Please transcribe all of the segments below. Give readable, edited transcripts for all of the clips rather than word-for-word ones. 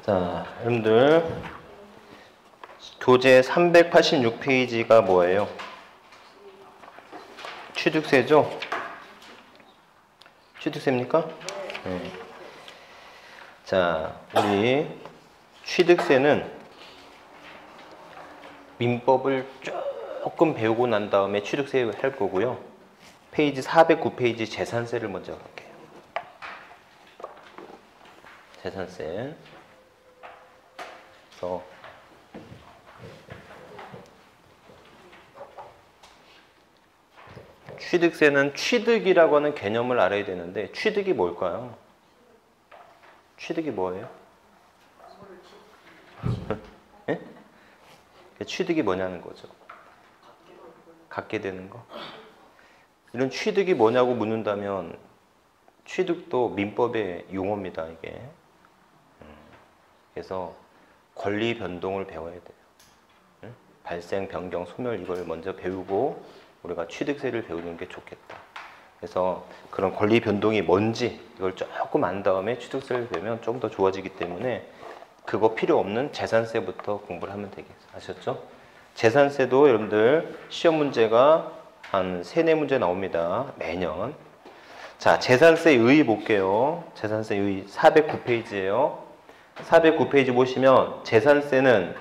자, 여러분들 교재 386페이지가 뭐예요? 취득세죠? 취득세입니까? 네. 자, 우리 취득세는 민법을 조금 배우고 난 다음에 취득세 할 거고요. 페이지 409페이지 재산세를 먼저 갈게요. 재산세. 그래서 취득세는 취득이라고 하는 개념을 알아야 되는데 취득이 뭘까요? 취득이 뭐예요? 네? 취득이 뭐냐는 거죠. 갖게 되는 거. 이런 취득이 뭐냐고 묻는다면 취득도 민법의 용어입니다. 이게. 그래서 권리 변동을 배워야 돼요. 발생, 변경, 소멸 이걸 먼저 배우고 우리가 취득세를 배우는 게 좋겠다. 그래서 그런 권리 변동이 뭔지 이걸 조금 안 다음에 취득세를 배우면 좀 더 좋아지기 때문에 그거 필요 없는 재산세부터 공부를 하면 되겠어요. 아셨죠? 재산세도 여러분들 시험 문제가 한 3-4문제 나옵니다. 매년. 자, 재산세 의의 볼게요. 재산세 의의 409페이지예요. 409페이지 보시면 재산세는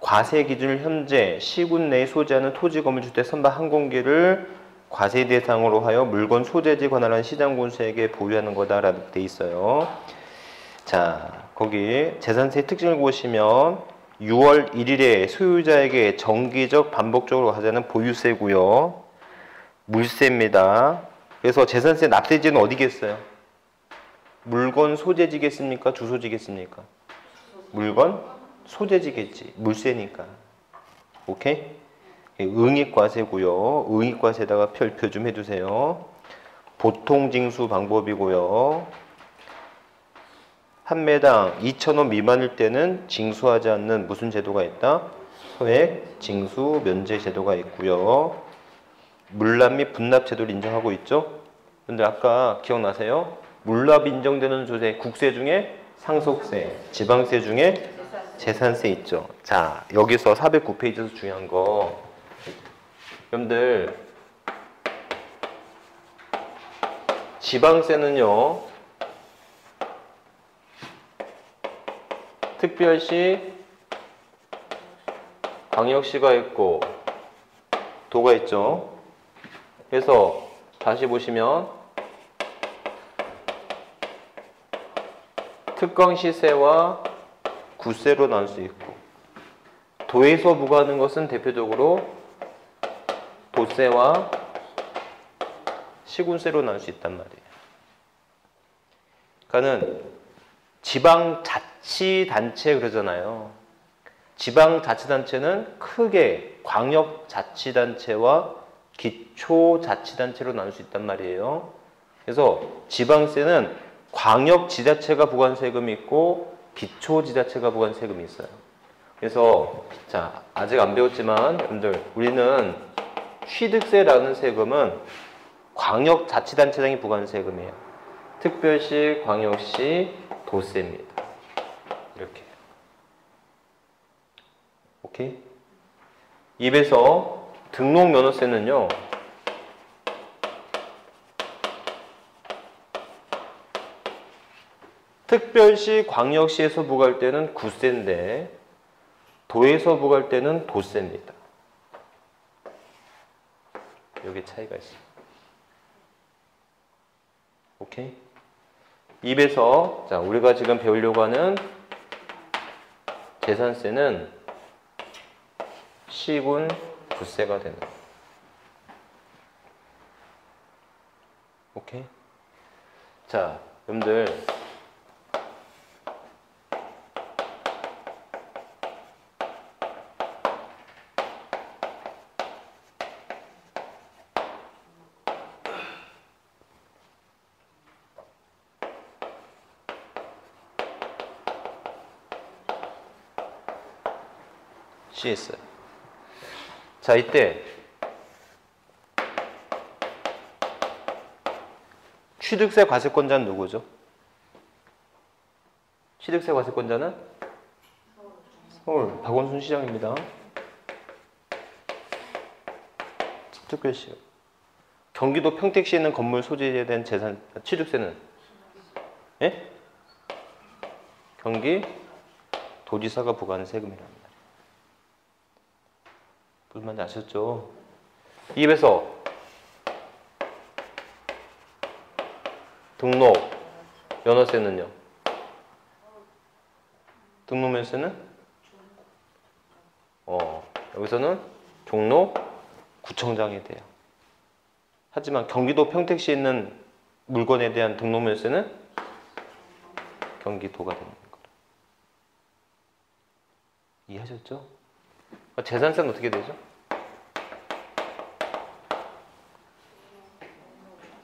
과세 기준을 현재 시군 내에 소지하는 토지 건물 주택 선박 항공기를 과세 대상으로 하여 물건 소재지에 관한 시장 군수에게 보유하는 거다라고 돼 있어요. 자, 거기 재산세 특징을 보시면 6월 1일에 소유자에게 정기적 반복적으로 하자는 보유세고요. 물세입니다. 그래서 재산세 납세지는 어디겠어요? 물건 소재지겠습니까? 주소지겠습니까? 물건 소재지겠지. 물세니까. 오케이? 응익과세고요. 응익과세에다가 별표 좀 해주세요. 보통 징수 방법이고요. 판매당 2,000원 미만일 때는 징수하지 않는 무슨 제도가 있다? 소액 징수 면제 제도가 있고요. 물납 및 분납 제도를 인정하고 있죠. 근데 아까 기억나세요? 물납 인정되는 조세, 국세 중에 상속세, 지방세 중에 재산세 있죠. 자, 여기서 409페이지에서 중요한 거 여러분들 지방세는요 특별시, 광역시가 있고 도가 있죠. 그래서 다시 보시면 특광시세와 구세로 나눌 수 있고 도에서 부과하는 것은 대표적으로 도세와 시군세로 나눌 수 있단 말이에요. 그러니까는 지방자치단체 그러잖아요. 지방자치단체는 크게 광역자치단체와 기초자치단체로 나눌 수 있단 말이에요. 그래서 지방세는 광역지자체가 부과한 세금이 있고 기초지자체가 부과한 세금이 있어요. 그래서 자, 아직 안 배웠지만 여러분들 우리는 취득세라는 세금은 광역자치단체장이 부과한 세금이에요. 특별시, 광역시, 도세입니다. 이렇게. 오케이? 입에서 등록면허세는요. 특별시, 광역시에서 부과할 때는 구세인데 도에서 부과할 때는 도세입니다. 여기 차이가 있습니다. 오케이? 입에서 자, 우리가 지금 배우려고 하는 재산세는 시군 구세가 되는 거예요. 오케이? 자, 여러분들 CS. 자, 이때 취득세 과세권자는 누구죠? 취득세 과세권자는 서울 박원순 시장입니다. 특별시. 경기도 평택시에 있는 건물 소재에 대한 재산 취득세는 예? 경기 도지사가 부과하는 세금이랍니다. 무슨 말인지 아셨죠? 이 입에서 등록 면허세는요? 등록 면세는 여기서는 종로 구청장에 대해요. 하지만 경기도 평택시에 있는 물건에 대한 등록 면세는 경기도가 되는 거예요. 이해하셨죠? 재산세는 어떻게 되죠?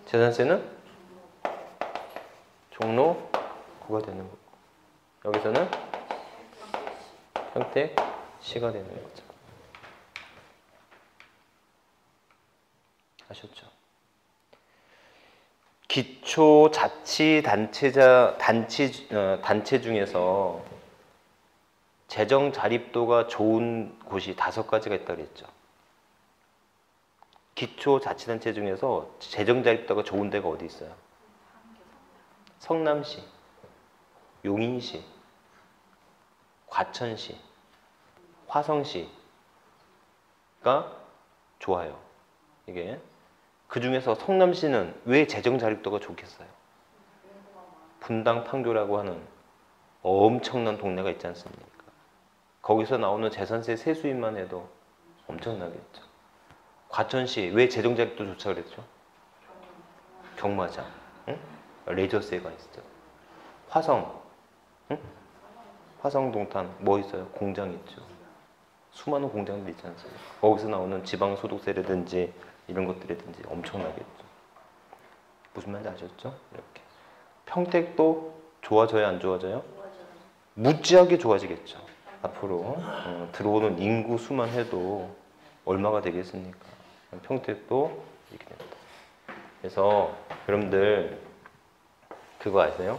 재산세는 종로구가 되는 거고 여기서는 평택시가 되는 거죠. 아셨죠? 단체 중에서 재정 자립도가 좋은 곳이 5가지가 있다고 그랬죠. 기초자치단체 중에서 재정 자립도가 좋은 데가 어디 있어요? 성남시, 용인시, 과천시, 화성시가 좋아요. 이게 그 중에서 성남시는 왜 재정 자립도가 좋겠어요? 분당 판교라고 하는 엄청난 동네가 있지 않습니까? 거기서 나오는 재산세 세수입만 해도 엄청나겠죠. 과천시 왜 재정 자립도 좋다 그랬죠? 경마장, 응? 레저세가 있죠. 화성, 응? 화성동탄 뭐 있어요? 공장 있죠. 수많은 공장들 있지 않습니까? 거기서 나오는 지방소득세라든지 이런 것들이든지 엄청나겠죠. 무슨 말인지 아셨죠? 이렇게 평택도 좋아져야 안 좋아져요? 무지하게 좋아지겠죠. 앞으로 들어오는 인구 수만 해도 얼마가 되겠습니까? 평택도 이렇게 됩니다. 그래서 여러분들 그거 아세요?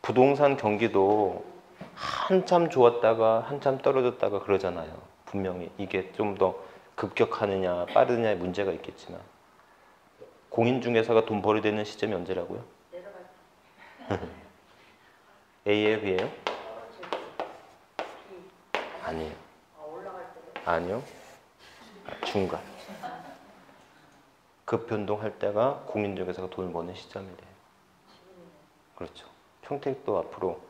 부동산 경기도 한참 좋았다가 한참 떨어졌다가 그러잖아요. 분명히 이게 좀 더 급격하느냐 빠르느냐의 문제가 있겠지만 공인중개사가 돈 벌어야 되는 시점이 언제라고요? A예요? B예요? 아니에요. 아니요. 중간. 급변동할 때가 공인중개사가 돈을 버는 시점이래요. 그렇죠. 평택도 앞으로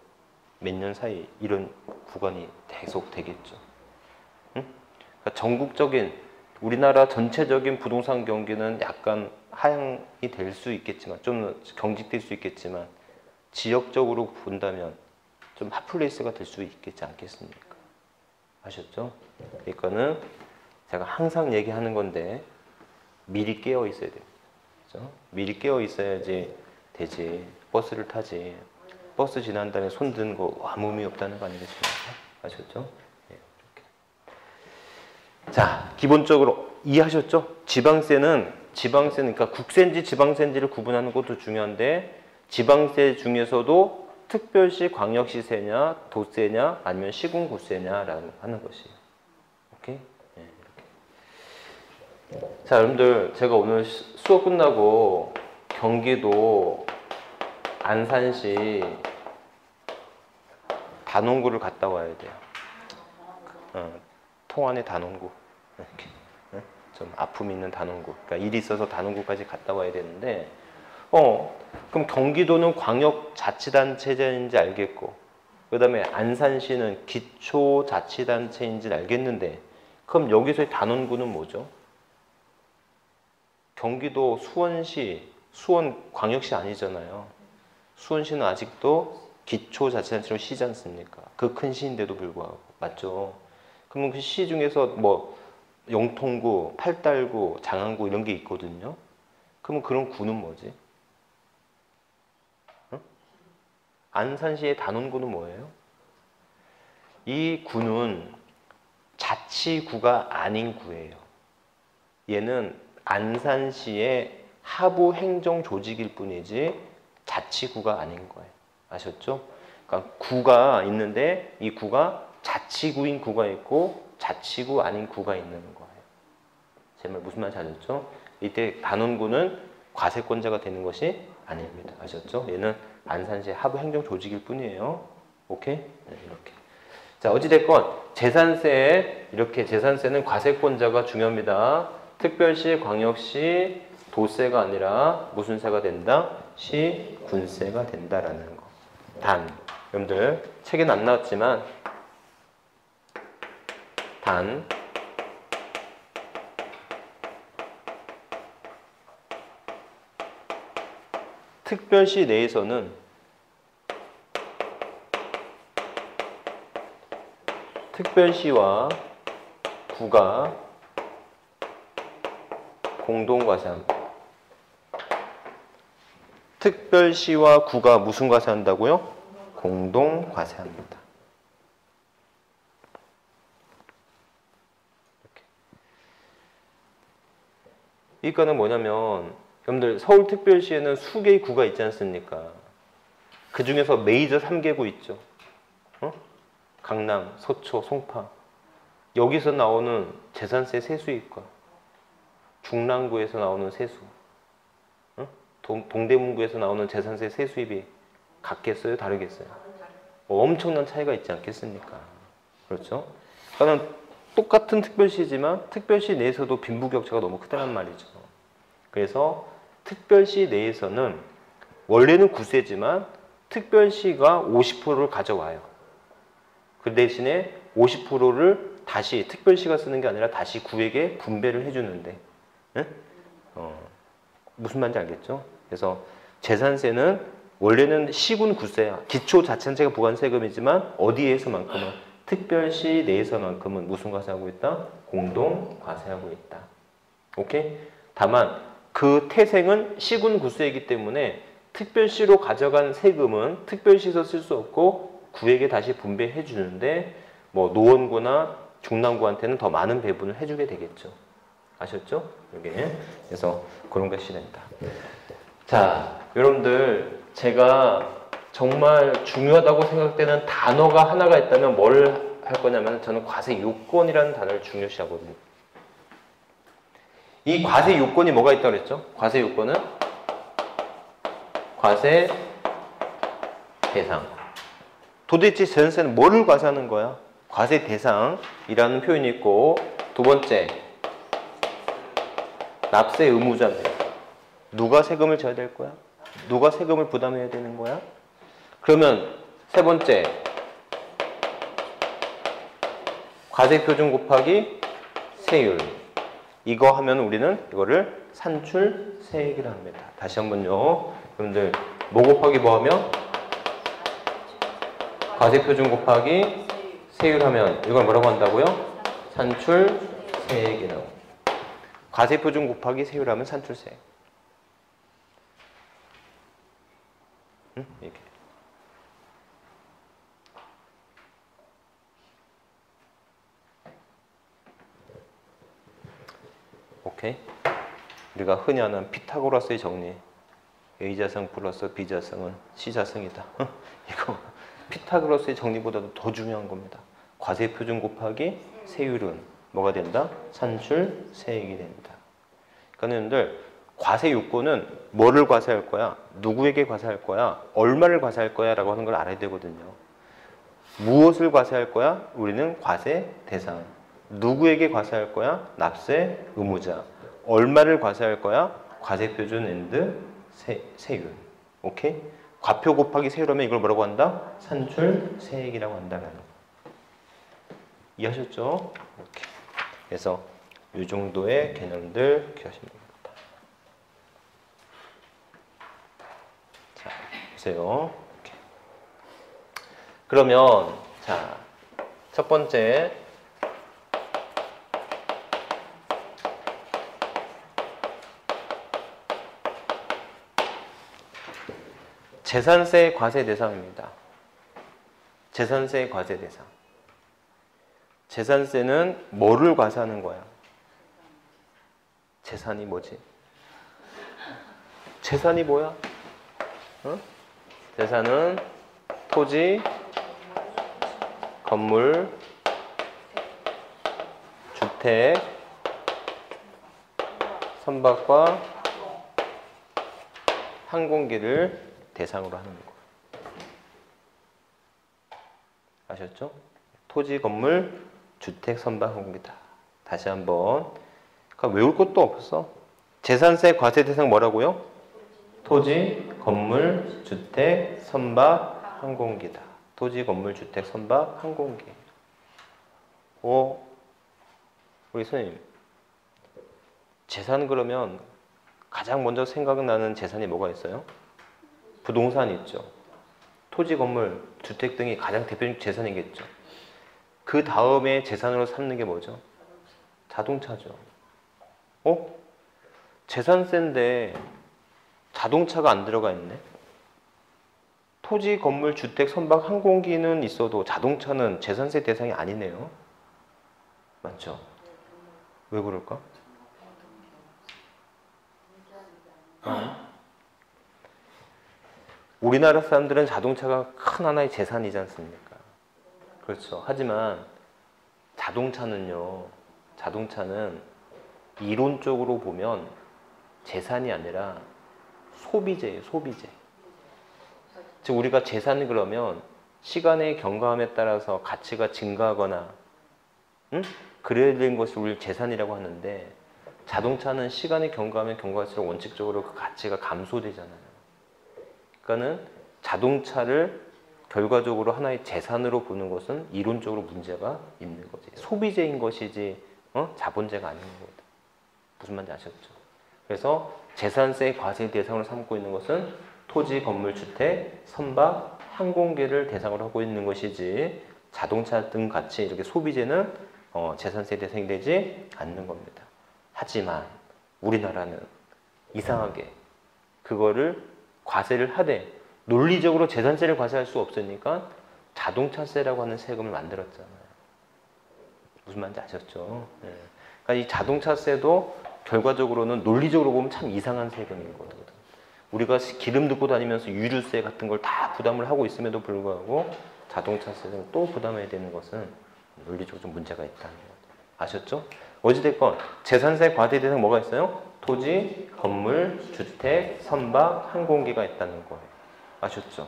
몇 년 사이 이런 구간이 계속 되겠죠. 응? 그러니까 전국적인 우리나라 전체적인 부동산 경기는 약간 하향이 될 수 있겠지만 좀 경직될 수 있겠지만 지역적으로 본다면 좀 핫플레이스가 될 수 있겠지 않겠습니까? 아셨죠? 그러니까는 제가 항상 얘기하는 건데 미리 깨어 있어야 돼요. 그렇죠? 미리 깨어 있어야지 되지. 버스를 타지. 버스 지난 다음에 손 드는 거 아무 의미 없다는 거 아니겠습니까? 아셨죠? 네, 이렇게. 자, 기본적으로 이해하셨죠? 지방세는 그러니까 국세인지 지방세인지를 구분하는 것도 중요한데 지방세 중에서도 특별시, 광역시세냐, 도세냐, 아니면 시군구세냐라는 하는 것이에요. 오케이? 네, 이렇게. 자, 여러분들 제가 오늘 수업 끝나고 경기도 안산시 단원구를 갔다 와야 돼요. 통안의 단원구. 이렇게. 좀 아픔이 있는 단원구. 그러니까 일이 있어서 단원구까지 갔다 와야 되는데, 그럼 경기도는 광역자치단체인지 알겠고, 그 다음에 안산시는 기초자치단체인지 알겠는데, 그럼 여기서의 단원구는 뭐죠? 경기도 수원시, 수원광역시 아니잖아요. 수원시는 아직도 기초자치단체로 시지 않습니까? 그 큰 시인데도 불구하고. 맞죠? 그러면 그 시 중에서 뭐 영통구, 팔달구, 장안구 이런 게 있거든요. 그러면 그런 구는 뭐지? 안산시의 단원구는 뭐예요? 이 구는 자치구가 아닌 구예요. 얘는 안산시의 하부 행정 조직일 뿐이지 자치구가 아닌 거예요. 아셨죠? 그러니까 구가 있는데 이 구가 자치구인 구가 있고 자치구 아닌 구가 있는 거예요. 제 말 무슨 말인지 아셨죠? 이때 단원구는 과세권자가 되는 것이 아닙니다. 아셨죠? 얘는 안산시의 하부 행정 조직일 뿐이에요. 오케이? 네, 이렇게. 자, 어찌됐건 재산세, 이렇게 재산세는 과세권자가 중요합니다. 특별시, 광역시, 도세가 아니라 무슨 세가 된다? 시, 군세가 된다라는 거. 단, 여러분들 책에는 안 나왔지만 단 특별시 내에서는 특별시와 구가 공동과세합니다. 특별시와 구가 무슨 과세한다고요? 공동과세합니다. 이거는 뭐냐면 여러분들 서울특별시에는 수개의 구가 있지 않습니까? 그 중에서 메이저 3개구 있죠. 강남, 서초, 송파. 여기서 나오는 재산세 세수익과 중랑구에서 나오는 세수, 동대문구에서 나오는 재산세 세수입이 같겠어요? 다르겠어요? 엄청난 차이가 있지 않겠습니까? 그렇죠? 그러니까 똑같은 특별시지만 특별시 내에서도 빈부격차가 너무 크다는 말이죠. 그래서 특별시 내에서는 원래는 구세지만 특별시가 50%를 가져와요. 그 대신에 50%를 다시 특별시가 쓰는 게 아니라 다시 구에게 분배를 해주는데, 무슨 말인지 알겠죠? 그래서 재산세는 원래는 시군 구세야. 기초자치단체가 부과한 세금이지만 어디에서만큼은 특별시 내에서만큼은 무슨 과세하고 있다? 공동 과세하고 있다. 오케이? 다만 그 태생은 시군 구세이기 때문에 특별시로 가져간 세금은 특별시에서 쓸 수 없고 구에게 다시 분배해 주는데 뭐 노원구나 중랑구한테는 더 많은 배분을 해주게 되겠죠. 아셨죠? 여기. 그래서 그런 것이 된다. 자, 여러분들 제가 정말 중요하다고 생각되는 단어가 하나가 있다면 뭘 할 거냐면 저는 과세 요건이라는 단어를 중요시하거든요. 이 과세 요건이 뭐가 있다고 그랬죠? 과세 요건은 과세 대상. 도대체 재산세는 뭐를 과세하는 거야? 과세 대상이라는 표현이 있고, 두 번째 납세 의무자입니다. 누가 세금을 져야 될 거야? 누가 세금을 부담해야 되는 거야? 그러면 세 번째 과세표준 곱하기 세율. 이거 하면 우리는 이거를 산출세액이라 합니다. 다시 한번요. 여러분들 뭐 곱하기 뭐 하면? 과세표준 곱하기 세율 하면 이걸 뭐라고 한다고요? 산출세액이라고. 과세표준 곱하기 세율 하면 산출세액. 이렇게. 오케이. 우리가 흔히 하는 피타고라스의 정리. A자승 플러스 B자승은 C자승이다. 이거 피타고라스의 정리보다도 더 중요한 겁니다. 과세표준 곱하기 세율은 뭐가 된다? 산출세액이 된다. 그러니까 여러분들 과세 요건은 뭐를 과세할 거야? 누구에게 과세할 거야? 얼마를 과세할 거야? 라고 하는 걸 알아야 되거든요. 무엇을 과세할 거야? 우리는 과세 대상. 누구에게 과세할 거야? 납세 의무자. 얼마를 과세할 거야? 과세표준 앤드 세율. 오케이? 과표 곱하기 세율하면 이걸 뭐라고 한다? 산출세액이라고 한다는 거. 이해하셨죠? 이렇게. 그래서 이 정도의 개념들 기억하시면 됩니다. 자, 보세요. 이렇게. 그러면 자, 첫 번째 재산세 과세 대상입니다. 재산세 과세 대상. 재산세는 뭐를 과세하는 거야? 재산이 뭐지? 재산이 뭐야? 재산은 토지, 건물, 주택, 선박과 항공기를 대상으로 하는 거예요. 아셨죠? 토지, 건물, 주택, 선박, 항공기다. 다시 한번. 그러니까 외울 것도 없어. 재산세 과세 대상 뭐라고요? 토지, 건물, 주택, 선박, 항공기다. 토지, 건물, 주택, 선박, 항공기. 우리 선생님, 재산 그러면 가장 먼저 생각나는 재산이 뭐가 있어요? 부동산 있죠. 토지, 건물, 주택 등이 가장 대표적 재산이겠죠. 그 다음에 재산으로 삼는 게 뭐죠? 자동차죠. 재산세인데 자동차가 안 들어가 있네? 토지, 건물, 주택, 선박, 항공기는 있어도 자동차는 재산세 대상이 아니네요. 맞죠? 왜 그럴까? 우리나라 사람들은 자동차가 큰 하나의 재산이지 않습니까? 그렇죠. 하지만 자동차는 이론적으로 보면 재산이 아니라 소비재예요, 소비재. 즉 우리가 재산이 그러면 시간의 경과함에 따라서 가치가 증가하거나 그래야 되는 것이 우리 재산이라고 하는데, 자동차는 시간의 경과하면 경과할수록 원칙적으로 그 가치가 감소되잖아요. 그러니까는 자동차를 결과적으로 하나의 재산으로 보는 것은 이론적으로 문제가 있는 거지. 소비재인 것이지 자본재가 아닌 거거든. 무슨 말인지 아셨죠? 그래서 재산세 과세 대상으로 삼고 있는 것은 토지, 건물, 주택, 선박, 항공기를 대상으로 하고 있는 것이지 자동차 등 같이 이렇게 소비재는 재산세 대상이 되지 않는 겁니다. 하지만 우리나라는 이상하게 그거를 과세를 하되 논리적으로 재산세를 과세할 수 없으니까 자동차세라고 하는 세금을 만들었잖아요. 무슨 말인지 아셨죠? 네. 그러니까 이 자동차세도 결과적으로는 논리적으로 보면 참 이상한 세금인 거거든. 우리가 기름 넣고 다니면서 유류세 같은 걸 다 부담을 하고 있음에도 불구하고 자동차세는 또 부담해야 되는 것은 논리적으로 좀 문제가 있다는 거죠. 아셨죠? 어찌됐건 재산세 과세 대상 뭐가 있어요? 토지, 건물, 주택, 선박, 항공기가 있다는 거예요. 아셨죠?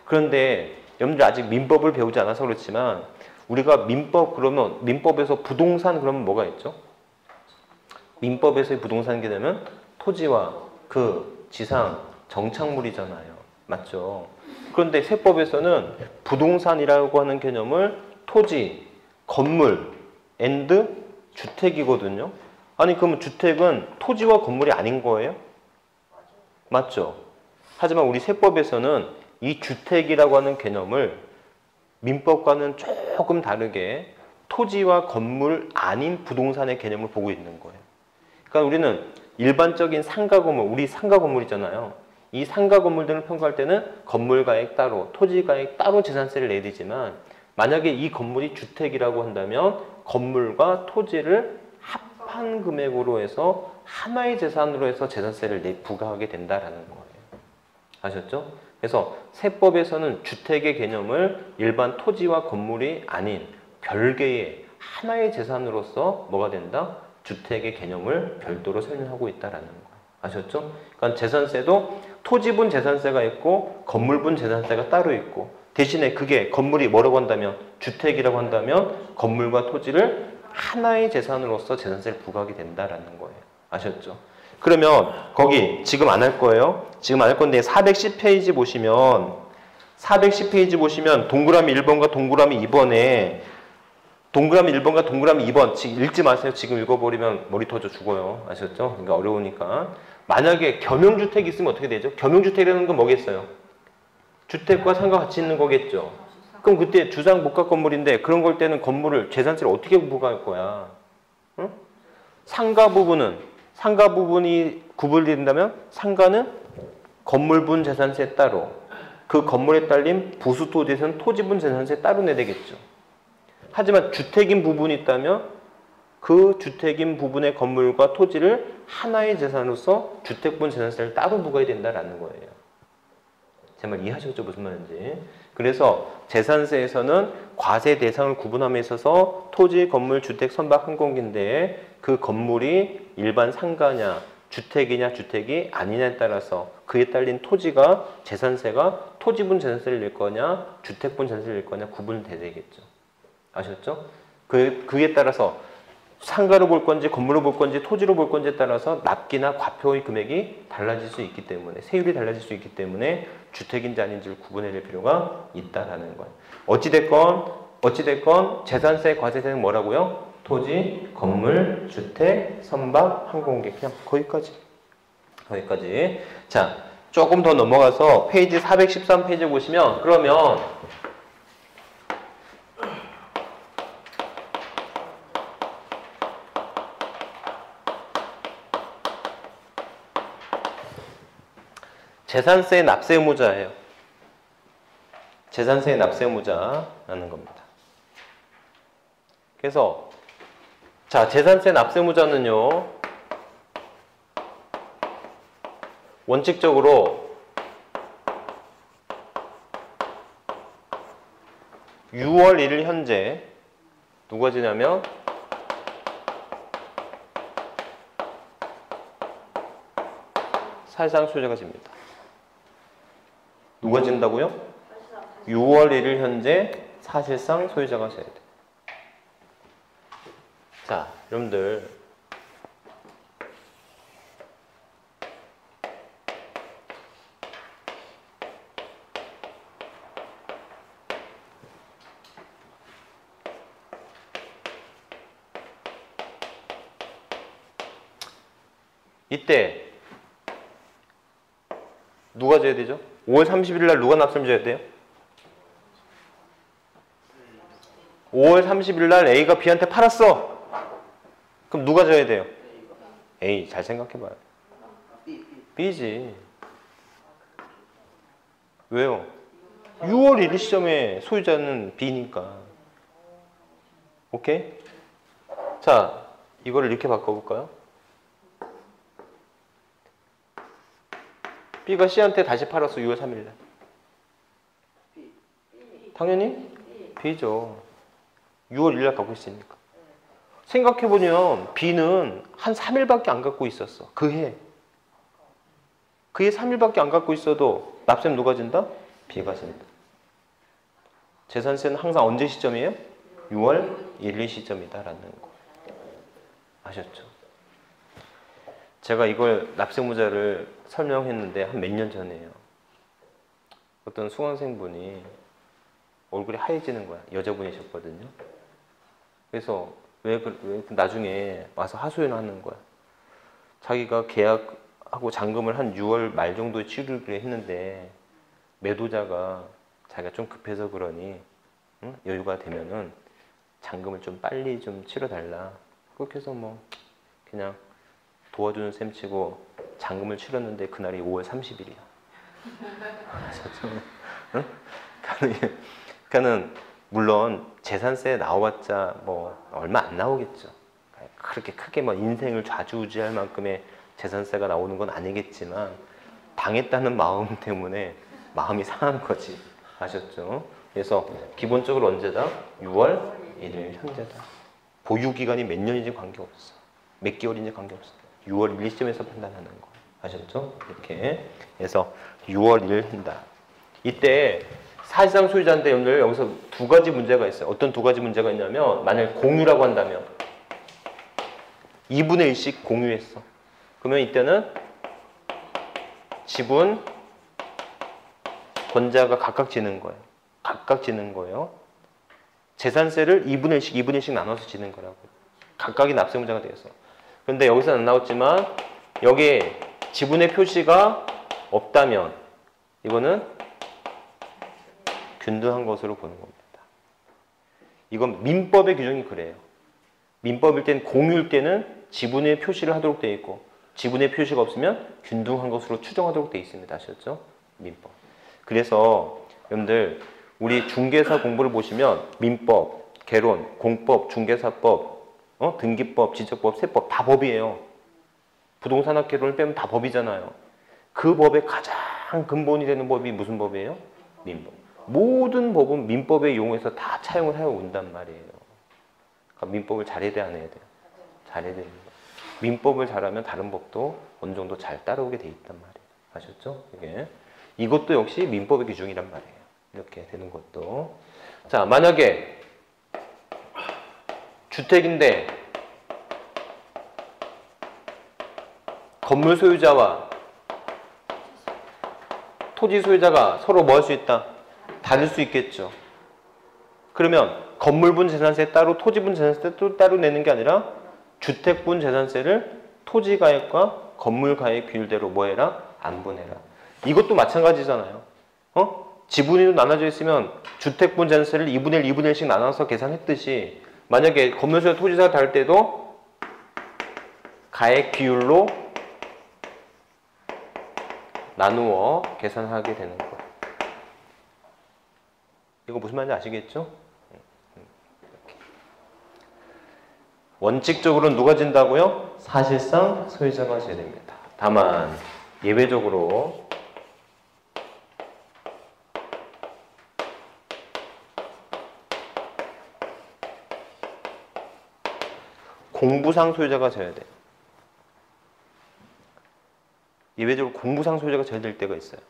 그런데 여러분들 아직 민법을 배우지 않아서 그렇지만 우리가 그러면 민법에서 부동산 그러면 뭐가 있죠? 민법에서의 부동산 개념은 토지와 그 지상 정착물이잖아요. 맞죠? 그런데 세법에서는 부동산이라고 하는 개념을 토지, 건물, 주택이거든요. 아니 그러면 주택은 토지와 건물이 아닌 거예요? 맞죠? 하지만 우리 세법에서는 이 주택이라고 하는 개념을 민법과는 조금 다르게 토지와 건물 아닌 부동산의 개념을 보고 있는 거예요. 그러니까 우리는 일반적인 상가 건물, 우리 상가 건물이잖아요. 이 상가 건물들을 평가할 때는 건물가액 따로, 토지가액 따로 재산세를 내야 되지만 만약에 이 건물이 주택이라고 한다면 건물과 토지를 합한 금액으로 해서 하나의 재산으로 해서 재산세를 부과하게 된다라는 거예요. 아셨죠? 그래서 세법에서는 주택의 개념을 일반 토지와 건물이 아닌 별개의 하나의 재산으로서 뭐가 된다? 주택의 개념을 별도로 설명하고 있다라는 거예요. 아셨죠? 그러니까 재산세도 토지분 재산세가 있고 건물분 재산세가 따로 있고, 대신에 그게 건물이 뭐라고 한다면 주택이라고 한다면 건물과 토지를 하나의 재산으로서 재산세를 부과하게 된다라는 거예요. 아셨죠? 그러면 거기 지금 안 할 거예요. 지금 안 할 건데 410페이지 보시면 동그라미 1번과 동그라미 2번에 동그라미 1번과 동그라미 2번 읽지 마세요. 지금 읽어버리면 머리 터져 죽어요. 아셨죠? 그러니까 어려우니까. 만약에 겸용주택이 있으면 어떻게 되죠? 겸용주택이라는 건 뭐겠어요? 주택과 상가 같이 있는 거겠죠. 그럼 그때 주상 복합 건물인데 그런 걸 때는 건물을 재산세를 어떻게 부과할 거야? 응? 상가 부분이 구분된다면 상가는 건물분 재산세 따로, 그 건물에 딸린 부수토지에서는 토지분 재산세 따로 내야 되겠죠. 하지만 주택인 부분이 있다면 그 주택인 부분의 건물과 토지를 하나의 재산으로서 주택분 재산세를 따로 부과해야 된다라는 거예요. 제 말 이해하셨죠? 무슨 말인지. 그래서 재산세에서는 과세 대상을 구분함에 있어서 토지, 건물, 주택, 선박, 항공기인데 그 건물이 일반 상가냐, 주택이냐, 주택이 아니냐에 따라서 그에 딸린 토지가 재산세가 토지분 재산세를 낼 거냐, 주택분 재산세를 낼 거냐 구분돼야 되겠죠. 아셨죠? 그에 따라서 상가로 볼 건지 건물로 볼 건지 토지로 볼 건지에 따라서 납기나 과표의 금액이 달라질 수 있기 때문에 세율이 달라질 수 있기 때문에 주택인지 아닌지를 구분해야 될 필요가 있다라는 거예요. 어찌됐건 재산세 과세 대상 뭐라고요? 토지, 건물, 주택, 선박, 항공기 그냥 거기까지. 자, 조금 더 넘어가서 페이지 413페이지 보시면 그러면 재산세 납세 의무자예요. 재산세 납세 의무자라는 겁니다. 그래서 자, 재산세 납세 의무자는요. 원칙적으로 6월 1일 현재 누가 지냐면 사실상 소유자가 집니다. 누가 진다고요? 6월 1일 현재 사실상 소유자가 져야 돼. 자, 여러분들 이때 누가 져야 되죠? 5월 30일 날 누가 납세금 져야 돼요? 5월 30일 날 A가 B한테 팔았어. 그럼 누가 져야 돼요? A. 잘 생각해봐요. B지. 왜요? 6월 1일 시점에 소유자는 B니까. 오케이? 자, 이거를 이렇게 바꿔볼까요? B가 C한테 다시 팔았어. 6월 3일날. 당연히 B죠. 6월 1일 날 갖고 있으니까. 생각해보면 B는 한 3일밖에 안 갖고 있었어. 그 해 3일밖에 안 갖고 있어도 납세는 누가 진다? B가 진다. 재산세는 항상 언제 시점이에요? 6월 1일 시점이다라는 거. 아셨죠? 제가 이걸 납세의무자를 설명했는데 한 몇 년 전이에요. 어떤 수강생분이 얼굴이 하얘지는 거야. 여자분이셨거든요. 그래서 왜 나중에 와서 하소연을 하는 거야. 자기가 계약하고 잔금을 한 6월 말 정도에 치르기로 했는데 매도자가 자기가 좀 급해서 그러니 여유가 되면은 잔금을 좀 빨리 좀 치러달라. 그렇게 해서 뭐 그냥 도와주는 셈 치고 잔금을 치렀는데 그날이 5월 30일이야. 응? 그러니까는 물론 재산세 나와봤자 뭐 얼마 안 나오겠죠. 그렇게 크게 뭐 인생을 좌지우지할 만큼의 재산세가 나오는 건 아니겠지만 당했다는 마음 때문에 마음이 상한 거지. 아셨죠? 그래서 기본적으로 언제다? 6월 1일 현재다. 보유기간이 몇 년인지 관계없어. 몇 개월인지 관계없어. 6월 1일 시점에서 판단하는 거. 아셨죠? 이렇게. 그래서 6월 1일 한다. 이때 사실상 소유자인데 여러분들 여기서 두 가지 문제가 있어요. 어떤 두 가지 문제가 있냐면 만약 공유라고 한다면 2분의 1씩 공유했어. 그러면 이때는 지분 권자가 각각 지는 거예요. 각각 지는 거예요. 재산세를 2분의 1씩 나눠서 지는 거라고. 각각이 납세의무자가 되었어. 그런데 여기서는 안 나왔지만 여기에 지분의 표시가 없다면 이거는 균등한 것으로 보는 겁니다. 이건 민법의 규정이 그래요. 민법일 때는 공유일 때는 지분의 표시를 하도록 되어 있고 지분의 표시가 없으면 균등한 것으로 추정하도록 되어 있습니다. 아셨죠? 민법. 그래서 여러분들 우리 중개사 공부를 보시면 민법, 개론, 공법, 중개사법, 등기법, 지적법, 세법 다 법이에요. 부동산학 개론을 빼면 다 법이잖아요. 그 법의 가장 근본이 되는 법이 무슨 법이에요? 민법. 모든 법은 민법에 이용해서 다 차용을 해온단 말이에요. 그러니까 민법을 잘해야 돼, 안 해야 돼요? 잘해야 됩니다. 민법을 잘하면 다른 법도 어느 정도 잘 따라오게 돼 있단 말이에요. 아셨죠? 이게. 이것도 역시 민법의 규정이란 말이에요. 이렇게 되는 것도. 자, 만약에 주택인데 건물 소유자와 토지 소유자가 서로 뭐 할 수 있다? 다를 수 있겠죠. 그러면 건물분 재산세 따로 토지분 재산세 또 따로 내는 게 아니라 주택분 재산세를 토지가액과 건물가액 비율대로 뭐 해라? 안분해라. 이것도 마찬가지잖아요. 지분이 나눠져 있으면 주택분 재산세를 2분의 1, 2분의 1씩 나눠서 계산했듯이 만약에 건물소유자 토지가 다를 때도 가액 비율로 나누어 계산하게 되는 거예요. 이거 무슨 말인지 아시겠죠? 원칙적으로 누가 진다고요? 사실상 소유자가 져야 됩니다. 다만 예외적으로 공부상 소유자가 져야 돼. 예외적으로 공부상 소유자가 져야 될 때가 있어요.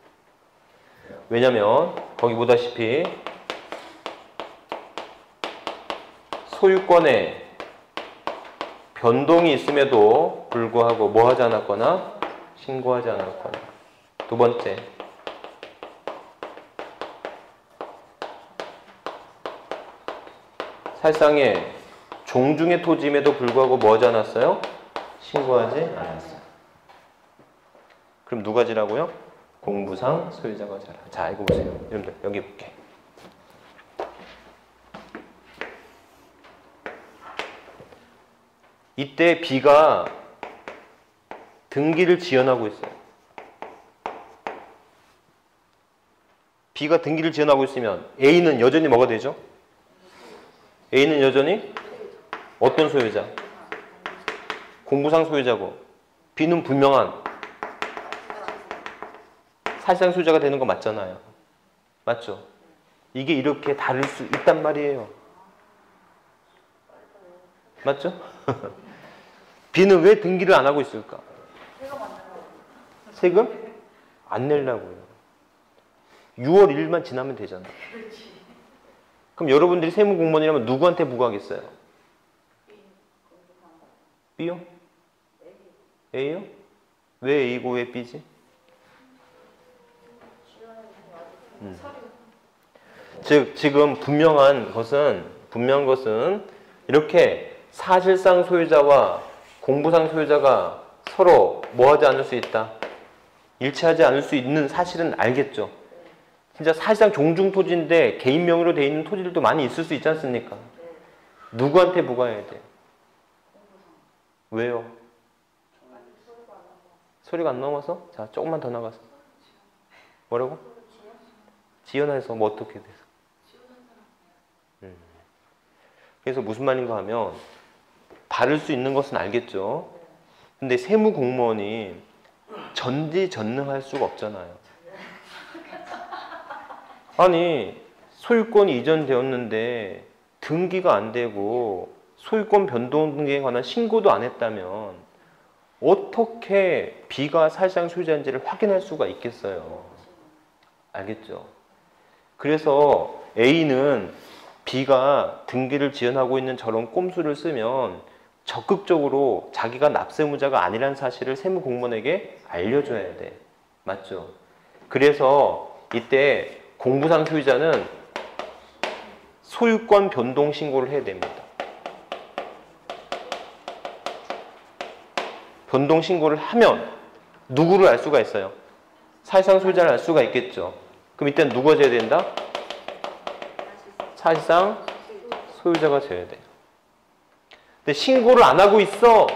왜냐면 거기 보다시피 소유권에 변동이 있음에도 불구하고 뭐 하지 않았거나 신고하지 않았거나. 두 번째, 사실상의 종중의 토지임에도 불구하고 뭐 하지 않았어요? 신고하지 않았어요. 그럼 누가 지라고요? 공부상 소유자가 지라. 자, 이거 보세요. 여러분들 여기 볼게. 이때 B가 등기를 지연하고 있어요. B가 등기를 지연하고 있으면 A는 여전히 뭐가 되죠? A는 여전히 어떤 소유자? 공부상 소유자고 B는 분명한 사실상 소유자가 되는 거 맞잖아요. 맞죠? 이게 이렇게 다를 수 있단 말이에요. 맞죠? B는 왜 등기를 안 하고 있을까? 세금? 안 내려고요. 6월 1일만 지나면 되잖아요. 그럼 여러분들이 세무공무원이라면 누구한테 부과하겠어요? B요? A요? 왜 A고 왜 B지? 즉 지금 분명한 것은 이렇게 사실상 소유자와 공부상 소유자가 서로 뭐하지 않을 수 있다. 일치하지 않을 수 있는 사실은 알겠죠. 진짜 사실상 종중토지인데 개인 명의로 돼 있는 토지들도 많이 있을 수 있지 않습니까? 누구한테 부과해야 돼? 왜요? 소리가 안 넘어서? 자, 조금만 더 나가서. 뭐라고? 지연해서 뭐 어떻게 돼서? 그래서 무슨 말인가 하면 다를 수 있는 것은 알겠죠. 근데 세무공무원이 전지전능할 수가 없잖아요. 아니 소유권이 이전되었는데 등기가 안 되고 소유권 변동 등기에 관한 신고도 안 했다면 어떻게 B가 사실상 소유자인지를 확인할 수가 있겠어요. 알겠죠? 그래서 A는 B가 등기를 지연하고 있는 저런 꼼수를 쓰면 적극적으로 자기가 납세무자가 아니라는 사실을 세무공무원에게 알려줘야 돼. 맞죠? 그래서 이때 공부상 소유자는 소유권 변동 신고를 해야 됩니다. 변동 신고를 하면 누구를 알 수가 있어요? 사실상 소유자를 알 수가 있겠죠. 그럼 이때는 누가 져야 된다? 사실상 소유자가 져야 돼요. 근데 신고를 안 하고 있어.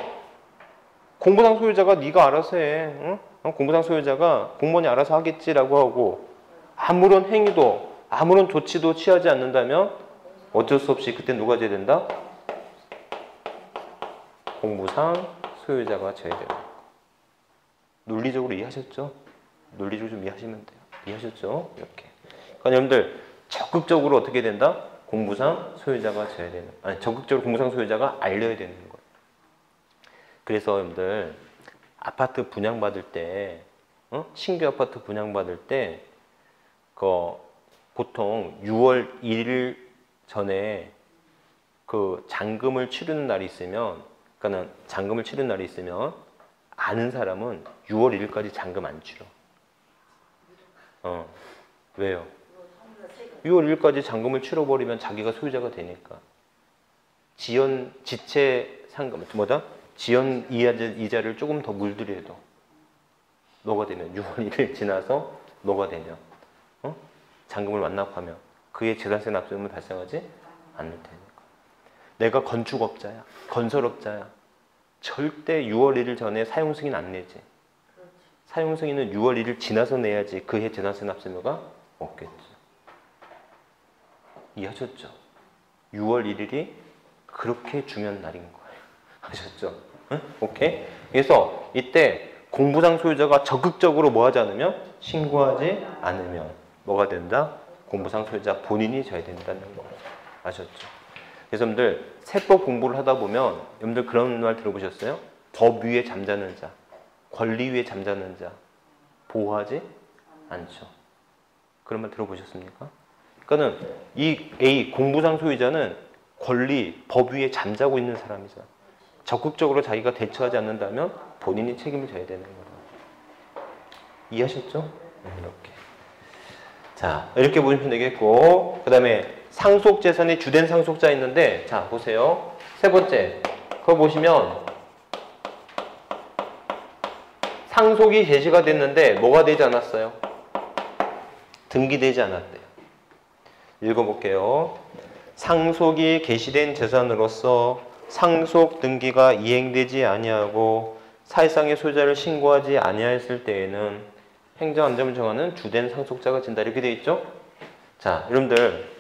공부상 소유자가 네가 알아서 해. 응? 공부상 소유자가 공무원이 알아서 하겠지라고 하고 아무런 행위도 아무런 조치도 취하지 않는다면 어쩔 수 없이 그때 누가 져야 된다? 공부상 소유자가 져야 돼요. 논리적으로 이해하셨죠? 논리적으로 좀 이해하시면 돼요. 이해하셨죠? 이렇게. 그러니까 여러분들 적극적으로 어떻게 된다? 공부상 소유자가 져야 되는, 아니 적극적으로 공부상 소유자가 알려야 되는 거예요. 그래서 여러분들 아파트 분양받을 때, 신규 아파트 분양받을 때 보통 6월 1일 전에 그 잔금을 치르는 날이 있으면, 그러니까는 잔금을 치르는 날이 있으면 아는 사람은 6월 1일까지 잔금 안 치러. 왜요? 6월 1일까지 잔금을 치러버리면 자기가 소유자가 되니까. 지체 상금, 지연 이자를 조금 더 물들여도 너가 되면 6월 1일 지나서 너가 되면 잔금을 완납하면 그의 재산세 납세금은 발생하지 않을 테니까. 내가 건축업자야, 건설업자야. 절대 6월 1일 전에 사용 승인 안 내지. 사용 승인은 6월 1일 지나서 내야지 그해 재산세 납세료가 없겠죠. 이해하셨죠? 6월 1일이 그렇게 중요한 날인 거예요. 아셨죠? 응? 오케이? 그래서 이때 공부상 소유자가 적극적으로 뭐 하지 않으면, 신고하지 않으면 뭐가 된다? 공부상 소유자 본인이 져야 된다는 거예요. 아셨죠? 그래서 여러분들 세법 공부를 하다 보면 여러분들 그런 말 들어보셨어요? 법 위에 잠자는 자, 권리 위에 잠자는 자 보호하지 않죠. 그런 말 들어보셨습니까? 그러니까는 이 A 공부상 소유자는 권리, 법 위에 잠자고 있는 사람이죠. 적극적으로 자기가 대처하지 않는다면 본인이 책임을 져야 되는 거예요. 이해하셨죠? 이렇게. 자, 이렇게 보시면 되겠고, 그 다음에 상속재산의 주된 상속자 있는데, 자, 보세요. 세 번째, 그거 보시면 상속이 개시가 됐는데 뭐가 되지 않았어요? 등기되지 않았대요. 읽어볼게요. 상속이 개시된 재산으로서 상속 등기가 이행되지 아니하고 사실상의 소유자를 신고하지 아니하였을 때에는 행정안전을 정하는 주된 상속자가 진다. 이렇게 되어 있죠? 자, 여러분들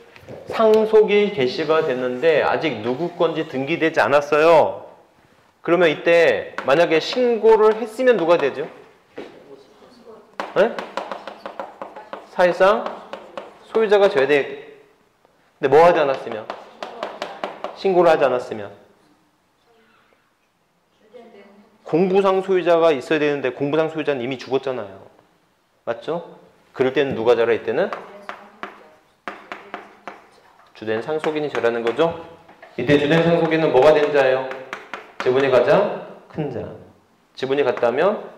상속이 개시가 됐는데 아직 누구 건지 등기되지 않았어요. 그러면 이때 만약에 신고를 했으면 누가 되죠? 네? 사실상 소유자가 져야 돼. 근데 뭐 하지 않았으면? 신고를 하지 않았으면? 공부상 소유자가 있어야 되는데 공부상 소유자는 이미 죽었잖아요. 맞죠? 그럴 때는 누가 져라? 이때는 주된 상속인이 져라는 거죠? 이때 주된 상속인은 뭐가 된 자예요? 지분이 가장 큰 자. 지분이 같다면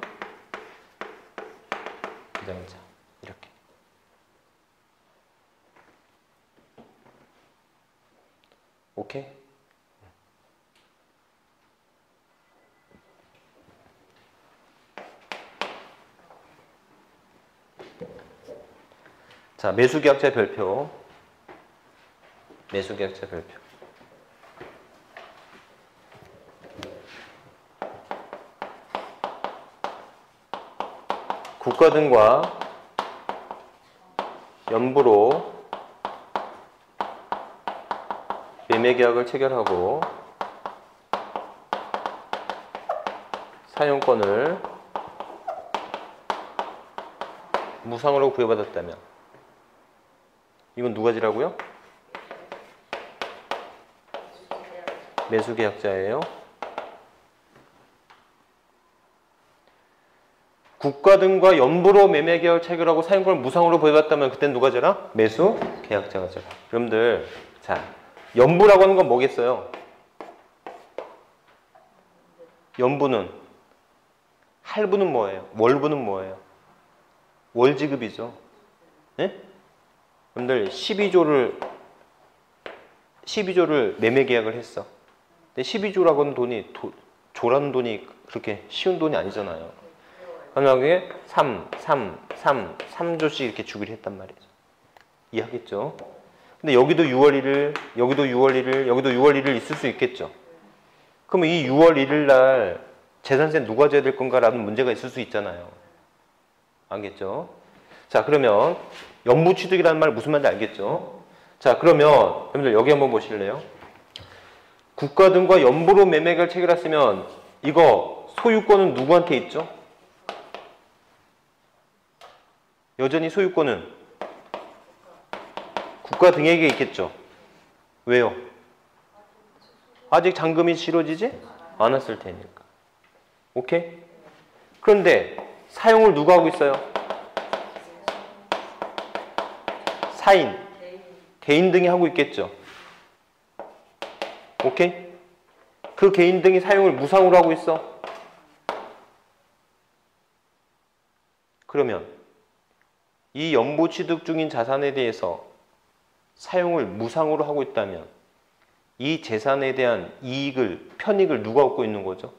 가장자. 이렇게. 오케이? 자, 매수계약자 별표. 매수계약자 별표. 국가 등과 연부로 매매계약을 체결하고 사용권을 무상으로 부여받았다면 이건 누가 지라고요? 매수계약자예요. 국가 등과 연부로 매매계약을 체결하고 사용권을 무상으로 부여받았다면 그땐 누가 져라? 매수계약자가 져라. 여러분들, 자, 연부라고 하는 건 뭐겠어요? 연부는, 할부는 뭐예요? 월부는 뭐예요? 월지급이죠. 네? 여러분들 12조를 매매계약을 했어. 근데 12조라고 하는 돈이, 조라는 돈이 그렇게 쉬운 돈이 아니잖아요. 만약에 3조씩 이렇게 주기로 했단 말이죠. 이해하겠죠? 근데 여기도 6월 1일, 여기도 6월 1일, 여기도 6월 1일 있을 수 있겠죠? 그러면 이 6월 1일 날 재산세 누가 져야 될 건가라는 문제가 있을 수 있잖아요. 알겠죠? 자, 그러면 연부취득이라는 말 무슨 말인지 알겠죠? 자, 그러면 여러분들 여기 한번 보실래요? 국가 등과 연부로 매매계약을 체결했으면 이거 소유권은 누구한테 있죠? 여전히 소유권은 국가 등에게 있겠죠. 왜요? 아직 잔금이 치러지지 않았을 테니까. 오케이? 그런데 사용을 누가 하고 있어요? 사인, 개인 등이 하고 있겠죠. 오케이? 그 개인 등이 사용을 무상으로 하고 있어. 그러면 이 연부 취득 중인 자산에 대해서 사용을 무상으로 하고 있다면 이 재산에 대한 이익을, 편익을 누가 얻고 있는 거죠?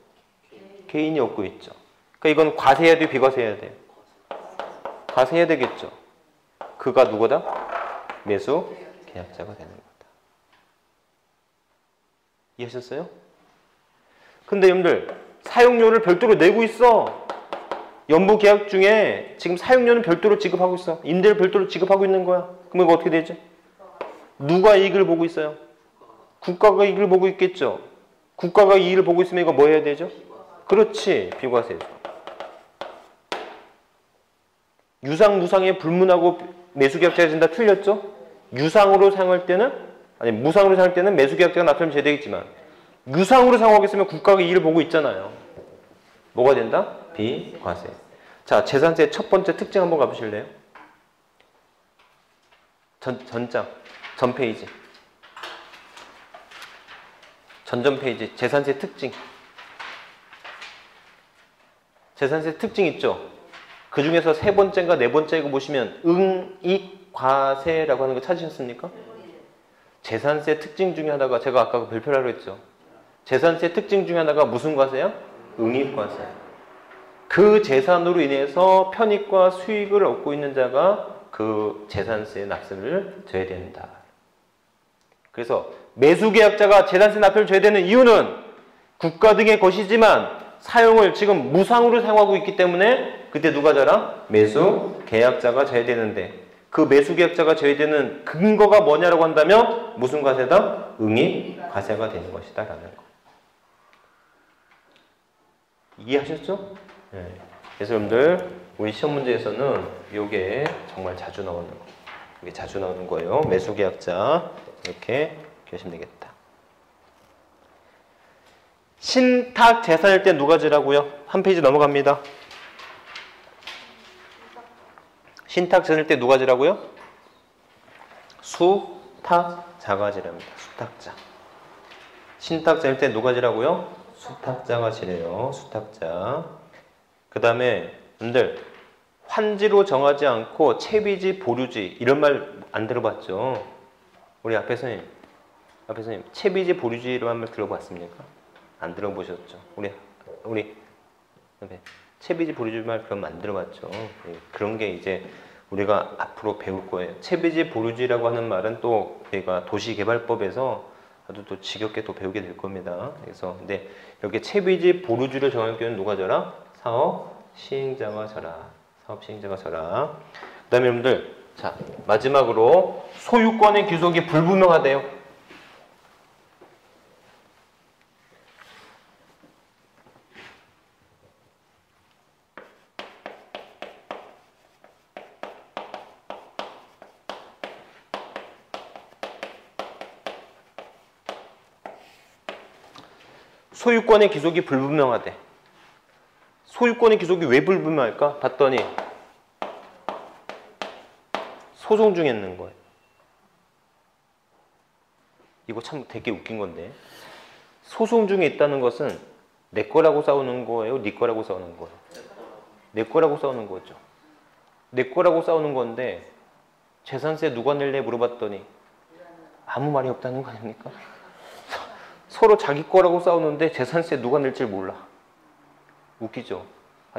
개인이 얻고 있죠. 그러니까 이건 과세해야 돼요? 비과세해야 돼요? 과세해야 되겠죠. 그가 누구다? 매수 계약자가 되는 거다. 이해하셨어요? 근데 여러분들 사용료를 별도로 내고 있어. 연부 계약 중에 지금 사용료는 별도로 지급하고 있어. 임대를 별도로 지급하고 있는 거야. 그럼 이거 어떻게 되지? 누가 이익을 보고 있어요? 국가가 이익을 보고 있겠죠. 국가가 이익을 보고 있으면 이거 뭐 해야 되죠? 그렇지, 비과세죠. 유상, 무상에 불문하고 매수계약자가 된다 틀렸죠? 유상으로 사용할 때는, 아니 무상으로 사용할 때는 매수계약자가 납부하면 제되겠지만 유상으로 사용하겠으면 국가가 이익을 보고 있잖아요. 뭐가 된다? 비과세. 자, 재산세 첫 번째 특징 한번 가보실래요? 전장, 전 페이지. 전전 페이지, 재산세 특징. 재산세 특징 있죠? 그 중에서 세 번째인가 네 번째 이거 보시면 응익과세라고 하는 거 찾으셨습니까? 재산세 특징 중에 하나가 제가 아까 별표라고 했죠. 재산세 특징 중에 하나가 무슨 과세야? 응익과세. 그 재산으로 인해서 편익과 수익을 얻고 있는 자가 그 재산세 납세를 져야 된다. 그래서 매수계약자가 재산세 납세를 져야 되는 이유는 국가 등의 것이지만 사용을 지금 무상으로 사용하고 있기 때문에 그때 누가 져라? 매수계약자가 져야 되는데 그 매수계약자가 져야 되는 근거가 뭐냐라고 한다면 무슨 과세다? 응익과세가 되는 것이다 라는 거. 이해하셨죠? 네. 그래서 여러분들 우리 시험 문제에서는 이게 정말 자주 나오는 거. 이게 자주 나오는 거예요. 매수계약자 이렇게 하시면 되겠다. 신탁 재산일 때 누가 지라고요? 한 페이지 넘어갑니다. 신탁 재산일 때 누가 지라고요? 수탁자가 지랍니다. 수탁자. 신탁 재산일 때 누가 지라고요? 수탁자가 지래요. 수탁자. 그 다음에 여러분들 환지로 정하지 않고 채비지, 보류지 이런 말 안 들어봤죠? 우리 앞에 선생님 채비지, 보류지 이런 말 들어봤습니까? 안 들어보셨죠? 우리 채비지, 보류지 말 그럼 안 들어봤죠? 그런 게 이제 우리가 앞으로 배울 거예요. 채비지, 보류지라고 하는 말은 또 저희가 도시개발법에서 아주 또 지겹게 또 배우게 될 겁니다. 그래서 근데 이렇게 채비지, 보류지를 정할 경우는 누가 져라? 사업 시행자가 져라. 사업 시행자가 져라. 그 다음에 여러분들 자 마지막으로 소유권의 귀속이 불분명하대요. 소유권의 귀속이 불분명하대. 소유권의 귀속이 왜 불분명할까? 봤더니 소송 중에 있는 거예요. 이거 참 되게 웃긴 건데 소송 중에 있다는 것은 내 거라고 싸우는 거예요? 네 거라고 싸우는 거예요? 내 거라고 싸우는 거죠. 내 거라고 싸우는 건데 재산세 누가 낼래 물어봤더니 아무 말이 없다는 거 아닙니까? 서로 자기 거라고 싸우는데 재산세 누가 낼지 몰라. 웃기죠?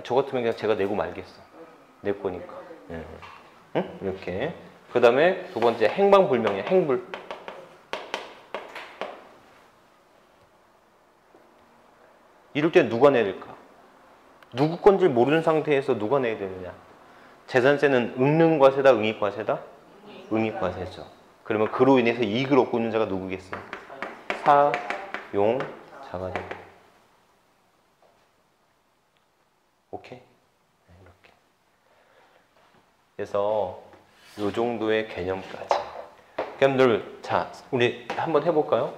저 같으면 그냥 제가 내고 말겠어. 내 거니까. 응? 이렇게. 그 다음에 두 번째 행방불명이야. 행불. 이럴 때 누가 내야 될까? 누구 건지 모르는 상태에서 누가 내야 되느냐? 재산세는 응능과세다, 응익과세다? 응익과세죠. 그러면 그로 인해서 이익을 얻고 있는 자가 누구겠어요? 사용자가 됩니다. 오케이? 네, 이렇게. 그래서 이 정도의 개념까지. 여러분들, 자, 우리 한번 해볼까요?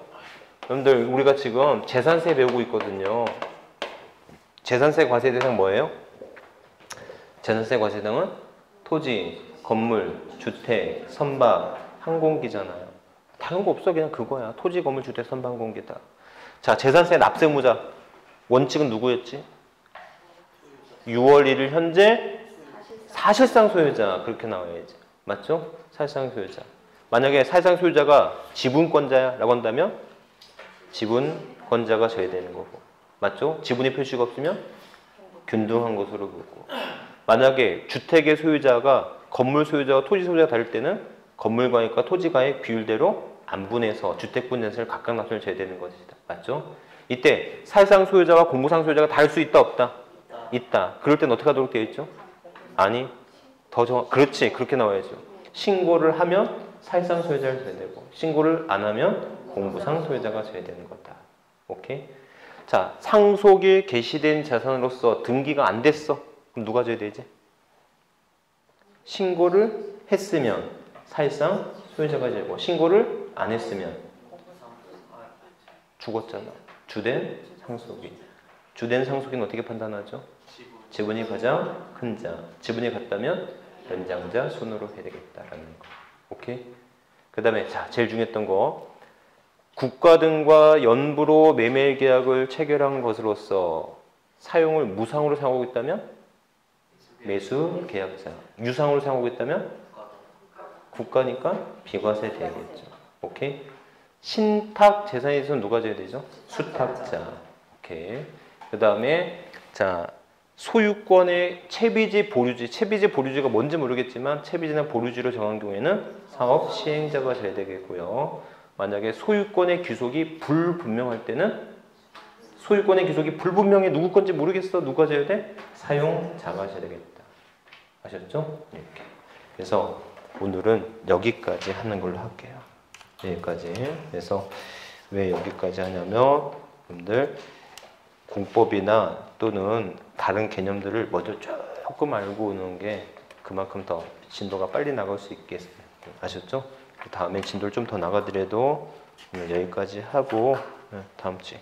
여러분들, 우리가 지금 재산세 배우고 있거든요. 재산세 과세 대상 뭐예요? 재산세 과세 대상은 토지, 건물, 주택, 선박, 항공기잖아요. 다른 거 없어. 그냥 그거야. 토지, 건물, 주택, 선박, 항공기다. 자, 재산세 납세무자 원칙은 누구였지? 6월 1일 현재 사실상 소유자. 그렇게 나와야지. 맞죠? 사실상 소유자. 만약에 사실상 소유자가 지분권자라고 한다면 지분권자가 져야 되는 거고. 맞죠? 지분의 표시가 없으면 균등한 것으로 보고. 만약에 주택의 소유자가 건물 소유자와 토지 소유자가 다를 때는 건물가액과 토지가액 비율대로 안분해서 주택분자세를 각각 납세를 져야 되는 것이다. 맞죠? 이때 사실상 소유자와 공무상 소유자가 다를 수 있다 없다? 있다. 그럴 땐 어떻게 하도록 되어 있죠? 아니, 그렇지. 그렇게 나와야죠. 신고를 하면 사실상 소유자를 져야 되고 신고를 안 하면 공무상 소유자가 져야 되는 거다. 오케이? 자, 상속에 게시된 자산으로서 등기가 안 됐어. 그럼 누가 져야 되지? 신고를 했으면 사실상 소유자가 되고 신고를 안 했으면 죽었잖아. 주된 상속인. 주된 상속인 어떻게 판단하죠? 지분이 가장 큰 자. 지분이 같다면 연장자 손으로 해야 되겠다라는 거. 오케이? 그 다음에 자, 제일 중요했던 거. 국가 등과 연부로 매매 계약을 체결한 것으로서 사용을 무상으로 사용하고 있다면 매수 계약자. 유상으로 사용하고 있다면 국가니까 비과세 되겠죠. 오케이? 신탁 재산에 대해서는 누가 져야 되죠? 수탁자. 오케이. 그 다음에 자, 소유권의 채비지 보류지. 채비지 보류지가 뭔지 모르겠지만 채비지나 보류지로 정한 경우에는 사업 시행자가 져야 되겠고요. 만약에 소유권의 귀속이 불분명할 때는 소유권의 귀속이 불분명해. 누구 건지 모르겠어. 누가 져야 돼? 사용자가 져야 되겠다. 아셨죠? 이렇게. 그래서 오늘은 여기까지 하는 걸로 할게요. 여기까지. 그래서 왜 여기까지 하냐면 여러분들 공법이나 또는 다른 개념들을 먼저 조금 알고 오는 게 그만큼 더 진도가 빨리 나갈 수 있겠어요. 아셨죠? 다음에 진도를 좀 더 나가더라도 오늘 여기까지 하고 다음 주에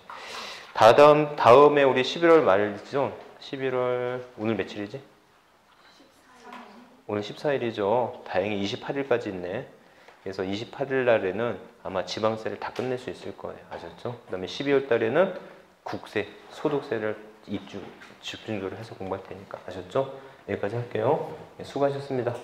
다음에 우리 11월 말이죠. 11월 오늘 며칠이지? 오늘 14일이죠. 다행히 28일까지 있네. 그래서 28일 날에는 아마 지방세를 다 끝낼 수 있을 거예요. 아셨죠? 그 다음에 12월 달에는 국세, 소득세를 집중적으로 해서 공부할 테니까. 아셨죠? 여기까지 할게요. 수고하셨습니다.